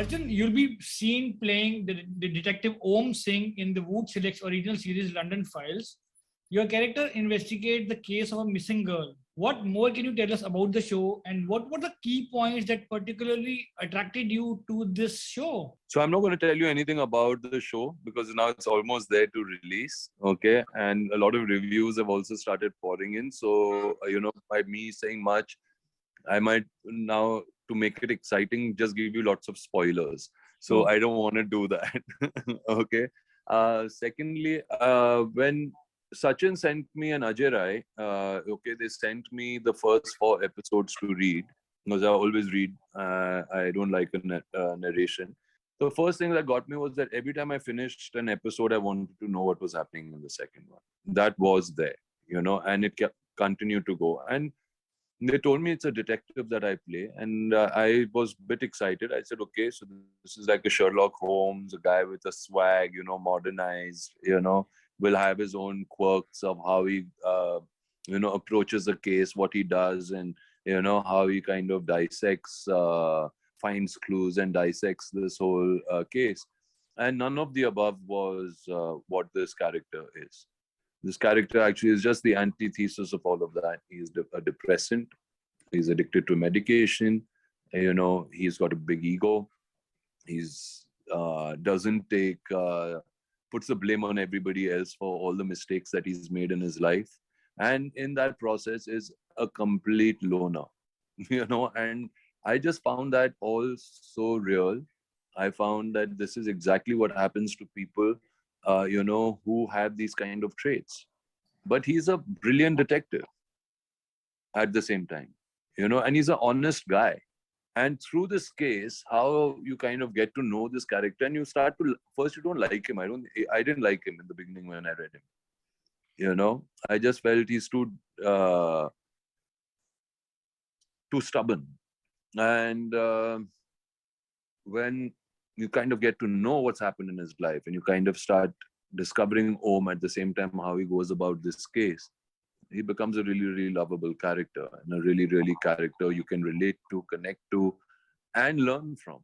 Arjun, you'll be seen playing the detective Om Singh in the Voot Select's original series London Files. Your character investigates the case of a missing girl. What more can you tell us about the show, and what were the key points that particularly attracted you to this show? So I'm not going to tell you anything about the show because now it's almost there to release. Okay. And a lot of reviews have also started pouring in. So, by me saying much, I might now, to make it exciting, just give you lots of spoilers. So I don't want to do that. Okay. Secondly, when Sachin sent me an Ajay Rai, they sent me the first 4 episodes to read because I always read. I don't like a narration. The first thing that got me was that every time I finished an episode, I wanted to know what was happening in the second one. That was there, and it kept continued to go. And they told me it's a detective that I play, and I was a bit excited. I said, okay, so this is like a Sherlock Holmes, a guy with a swag, modernized, will have his own quirks of how he, approaches the case, what he does, and, how he kind of dissects, finds clues and dissects this whole case. And none of the above was what this character is. This character actually is just the antithesis of all of that. He's a depressant. He's addicted to medication. He's got a big ego. He's doesn't take, puts the blame on everybody else for all the mistakes that he's made in his life. And in that process is a complete loner, and I just found that all so real. I found that this is exactly what happens to people who have these kind of traits. But he's a brilliant detective at the same time, and he's an honest guy. And through this case, how you kind of get to know this character, and you start to, first you don't like him. I didn't like him in the beginning when I read him. I just felt he's too stubborn. And when you kind of get to know what's happened in his life, and you kind of start discovering Om at the same time, how he goes about this case, he becomes a really, really lovable character, and a really, really character you can relate to, connect to, and learn from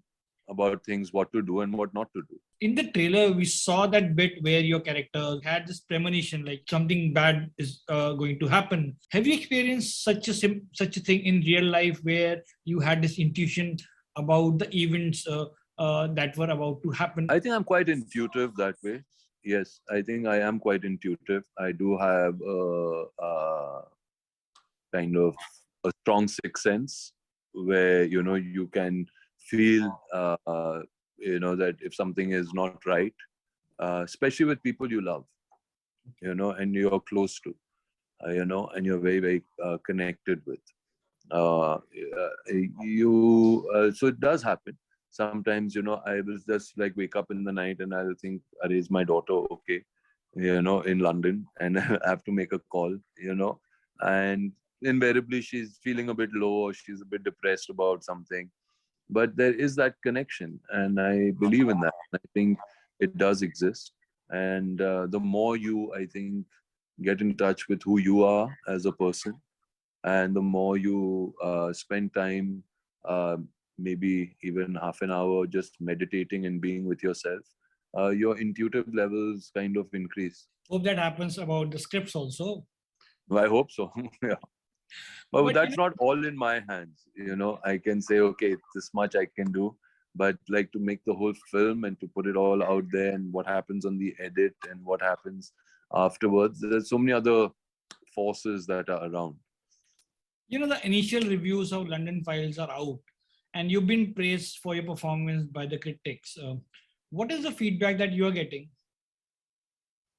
about things, what to do and what not to do. In the trailer, we saw that bit where your character had this premonition, like something bad is going to happen. Have you experienced such a thing in real life, where you had this intuition about the events that were about to happen? I think I'm quite intuitive that way. Yes, I think I am quite intuitive. I do have kind of a strong sixth sense where, you can feel, that if something is not right, especially with people you love, and you're close to, and you're very, very connected with. So it does happen. Sometimes, I will just like wake up in the night and I'll think, is my daughter okay, in London, and I have to make a call, and invariably she's feeling a bit low, or she's a bit depressed about something. But there is that connection, and I believe in that. I think it does exist. And the more you, I think, get in touch with who you are as a person, and the more you spend time, maybe even half an hour, just meditating and being with yourself, your intuitive levels kind of increase. Hope that happens about the scripts also. I hope so. Yeah. But that's not all in my hands. I can say, okay, this much I can do. But like, to make the whole film and to put it all out there, and what happens on the edit and what happens afterwards, there's so many other forces that are around. The initial reviews of London Files are out, and you've been praised for your performance by the critics. What is the feedback that you are getting?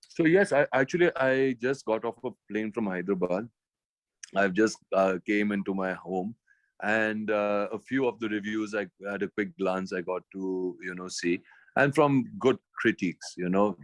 So yes, I just got off a plane from Hyderabad. I've just came into my home, and a few of the reviews I had a quick glance. I got to see, and from good critics,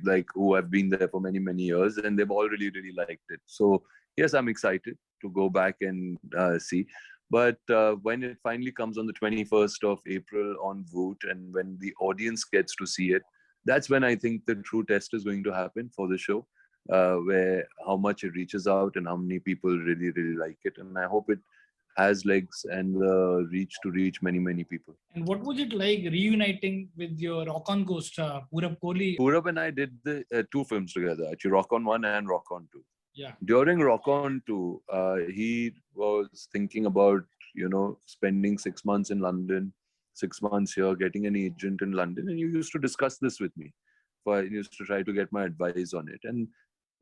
like who have been there for many, many years, and they've all really, really liked it. So yes, I'm excited to go back and see. But when it finally comes on the 21st of April on Voot, and when the audience gets to see it, that's when I think the true test is going to happen for the show, where how much it reaches out and how many people really, really like it. And I hope it has legs and the reach to reach many, many people. And what was it like reuniting with your Rock On co-star, Purab Kohli? Purab and I did the two films together, actually, Rock On 1 and Rock On 2. Yeah. During Rock On 2, he was thinking about, spending 6 months in London, 6 months here, getting an agent in London. And you used to discuss this with me. I used to try to get my advice on it. And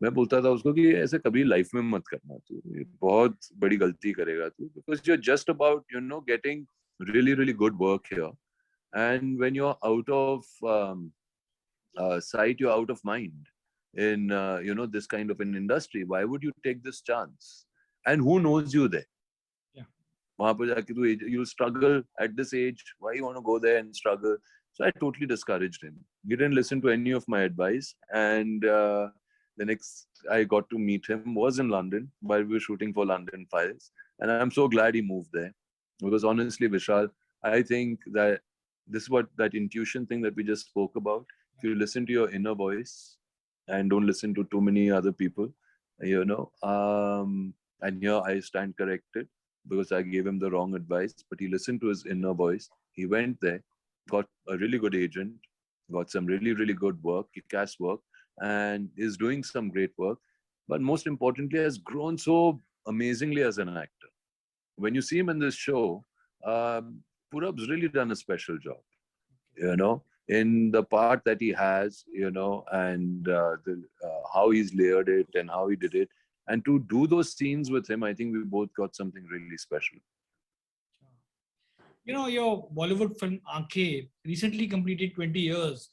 मैं बोलता था उसको कि ऐसे कभी life में मत करना तू, बहुत बड़ी गलती करेगा तू, because you're just about getting really really good work here, and when you're out of sight, you're out of mind in this kind of an industry. Why would you take this chance? And who knows you there? Yeah. वहां पर जाके तू you'll struggle at this age. Why you want to go there and struggle? So I totally discouraged him. He didn't listen to any of my advice, and the next I got to meet him was in London while we were shooting for London Files. And I'm so glad he moved there. Because honestly, Vishal, I think that this is what that intuition thing that we just spoke about. If you listen to your inner voice and don't listen to too many other people, and here I stand corrected because I gave him the wrong advice, but he listened to his inner voice. He went there, got a really good agent, got some really, really good work, kick-ass work, and is doing some great work. But most importantly, has grown so amazingly as an actor. When you see him in this show, Purab's really done a special job, in the part that he has, and how he's layered it and how he did it. And to do those scenes with him, I think we both got something really special. Your Bollywood film Aankhein recently completed 20 years.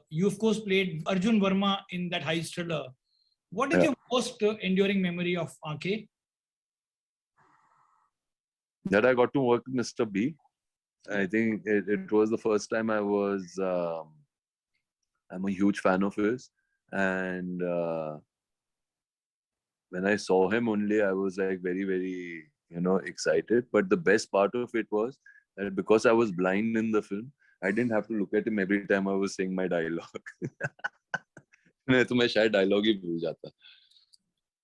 You, of course, played Arjun Verma in that heist thriller. What is your most enduring memory of Aankhein? That I got to work with Mr. B. I think it was the first time I was, I'm a huge fan of his. And when I saw him only, I was like very, very, excited. But the best part of it was that because I was blind in the film, I didn't have to look at him every time I was saying my dialogue. नहीं तो मैं शायद dialogue ही भूल जाता.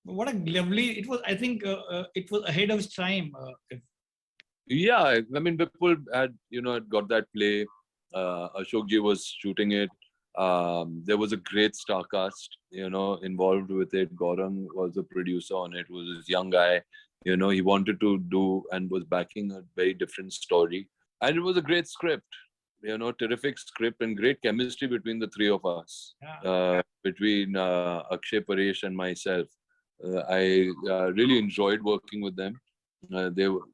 What a lovely, it was, I think it was ahead of its time. Yeah, I mean, people had, got that play. Ashokji was shooting it. There was a great star cast, involved with it. Gaurang was a producer on it, was this young guy. He wanted to do and was backing a very different story. And it was a great script, terrific script and great chemistry between the three of us. Yeah. Between Akshay, Paresh and myself. I really enjoyed working with them. They were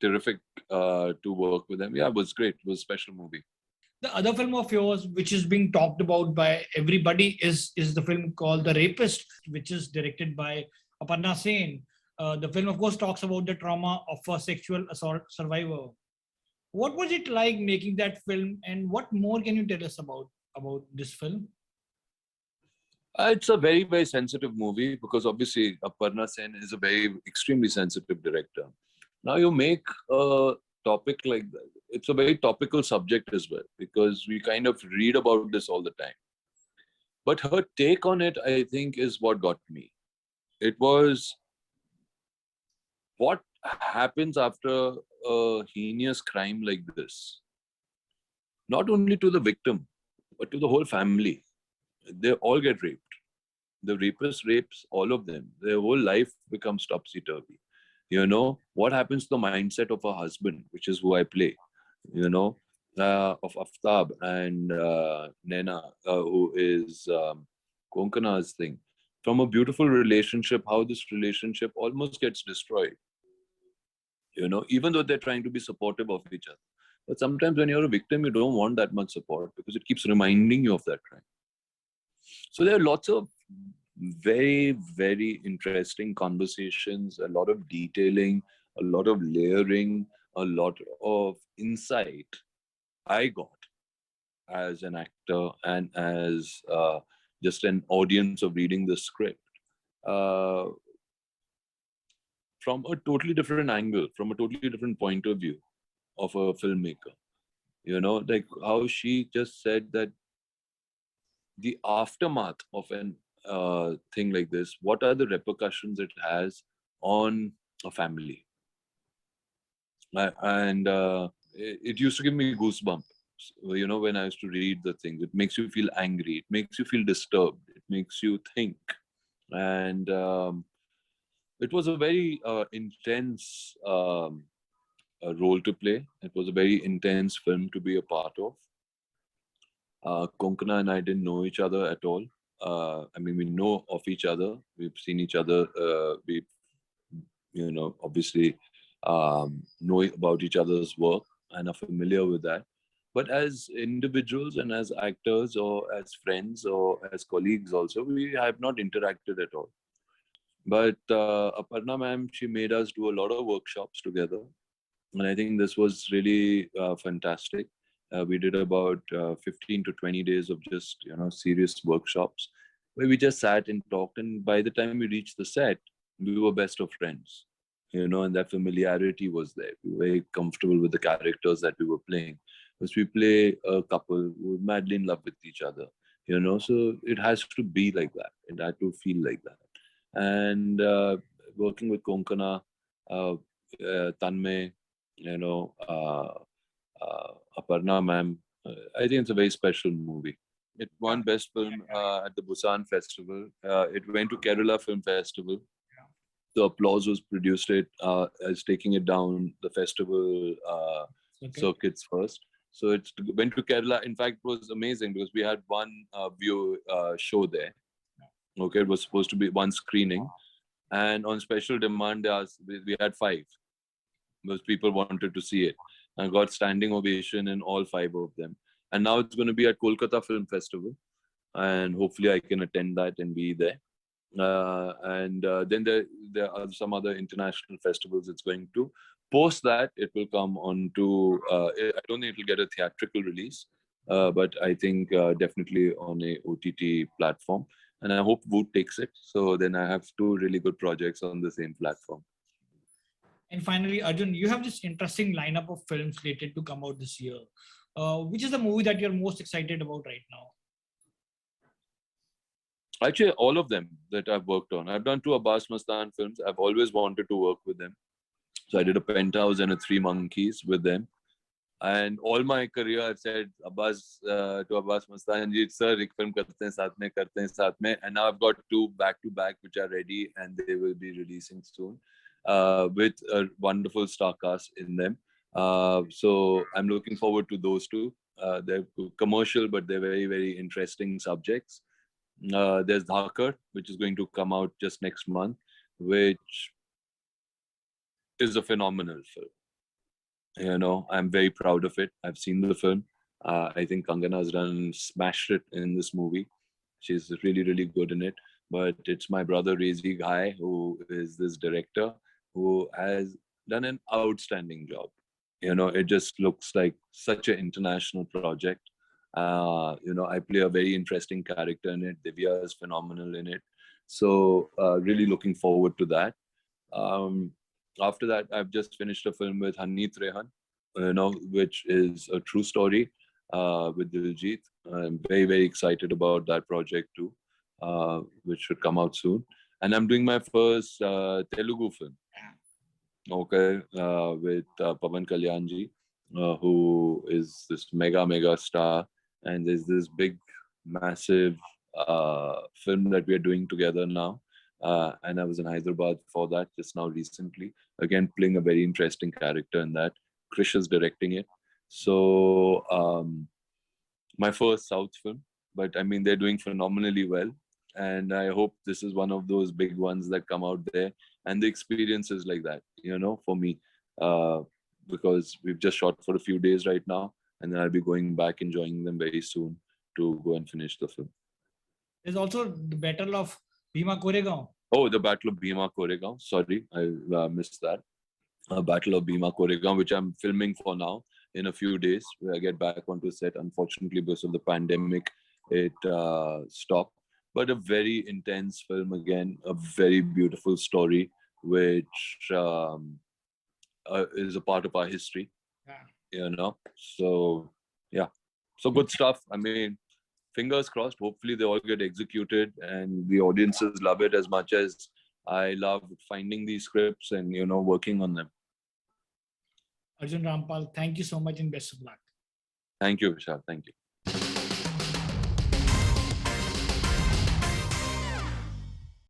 terrific to work with them. Yeah, it was great. It was a special movie. The other film of yours, which is being talked about by everybody, is the film called The Rapist, which is directed by Aparna Sen. The film, of course, talks about the trauma of a sexual assault survivor. What was it like making that film, and what more can you tell us about this film? It's a very, very sensitive movie because obviously Aparna Sen is a very extremely sensitive director. Now you make a topic like that. It's a very topical subject as well because we kind of read about this all the time. But her take on it, I think, is what got me. It was what happens after a heinous crime like this. Not only to the victim, but to the whole family. They all get raped. The rapist rapes all of them. Their whole life becomes topsy-turvy. What happens to the mindset of a husband, which is who I play, of Aftab and Naina, who is Konkana's thing. From a beautiful relationship, how this relationship almost gets destroyed. Even though they're trying to be supportive of each other. But sometimes when you're a victim, you don't want that much support because it keeps reminding you of that crime. So there are lots of very, very interesting conversations, a lot of detailing, a lot of layering, a lot of insight I got as an actor and as just an audience of reading the script from a totally different angle, from a totally different point of view of a filmmaker. Like how she just said that the aftermath of an thing like this, what are the repercussions it has on a family? And it used to give me goosebumps. When I used to read the things, it makes you feel angry, it makes you feel disturbed, it makes you think. And it was a very intense role to play. It was a very intense film to be a part of. Konkona and I didn't know each other at all. I mean, we know of each other. We've seen each other. We, obviously know about each other's work and are familiar with that. But as individuals and as actors or as friends or as colleagues also, we have not interacted at all. But Aparna ma'am, she made us do a lot of workshops together. And I think this was really fantastic. We did about 15 to 20 days of just, serious workshops where we just sat and talked. And by the time we reached the set, we were best of friends, and that familiarity was there. We were very comfortable with the characters that we were playing. Because we play a couple who are madly in love with each other, so it has to be like that. It had to feel like that. And working with Konkana, Tanmay, Aparna ma'am. I think it's a very special movie. It won Best Film at the Busan Festival. It went to Kerala Film Festival. The applause was produced as taking it down the festival circuits first. So it went to Kerala. In fact, it was amazing because we had one view show there. Okay, it was supposed to be one screening, and on special demand, we had five because people wanted to see it. I got standing ovation in all five of them. And now it's going to be at Kolkata Film Festival, and hopefully I can attend that and be there. And then there are some other international festivals it's going to. Post that, it will come on to, I don't think it will get a theatrical release, but I think definitely on a OTT platform. And I hope Voot takes it. So then I have two really good projects on the same platform. And finally, Arjun, you have this interesting lineup of films slated to come out this year. Which is the movie that you're most excited about right now? Actually, all of them that I've worked on. I've done two Abbas Mastan films. I've always wanted to work with them. So I did a Penthouse and a Three Monkeys with them. And all my career, I've said to Abbas Mastan ji, sir, ek film karte hain, saath mein. And now I've got two back to back which are ready and they will be releasing soon with a wonderful star cast in them. So I'm looking forward to those two. They're commercial, but they're very, very interesting subjects. There's Dhakar, which is going to come out just next month, which is a phenomenal film. I'm very proud of it. I've seen the film. I think Kangana has smashed it in this movie. She's really, really good in it. But it's my brother Rezi Ghai, who is this director, who has done an outstanding job. It just looks like such an international project. I play a very interesting character in it. Divya is phenomenal in it. So really looking forward to that. After that, I've just finished a film with Hanneet Rehan, which is a true story with Diljit. I'm very, very excited about that project too, which should come out soon. And I'm doing my first Telugu film, okay, with Pawan Kalyan ji, who is this mega star. And there's this big, massive film that we are doing together now. And I was in Hyderabad for that just now recently. Again, playing a very interesting character in that. Krish is directing it. So my first South film, but I mean, they're doing phenomenally well. And I hope this is one of those big ones that come out there. And the experience is like that, for me, because we've just shot for a few days right now. And then I'll be going back, enjoying them very soon to go and finish the film. There's also the Battle of Bhima Koregaon. Oh, the Battle of Bhima Koregaon. Sorry, I missed that. Battle of Bhima Koregaon, which I'm filming for now in a few days. Where I get back onto set. Unfortunately, because of the pandemic, it stopped. But a very intense film again, a very beautiful story, which is a part of our history. Yeah. So yeah, so good stuff. I mean, fingers crossed. Hopefully, they all get executed and the audiences love it as much as I love finding these scripts and working on them. Arjun Rampal, thank you so much and best of luck. Thank you, Vishal. Thank you.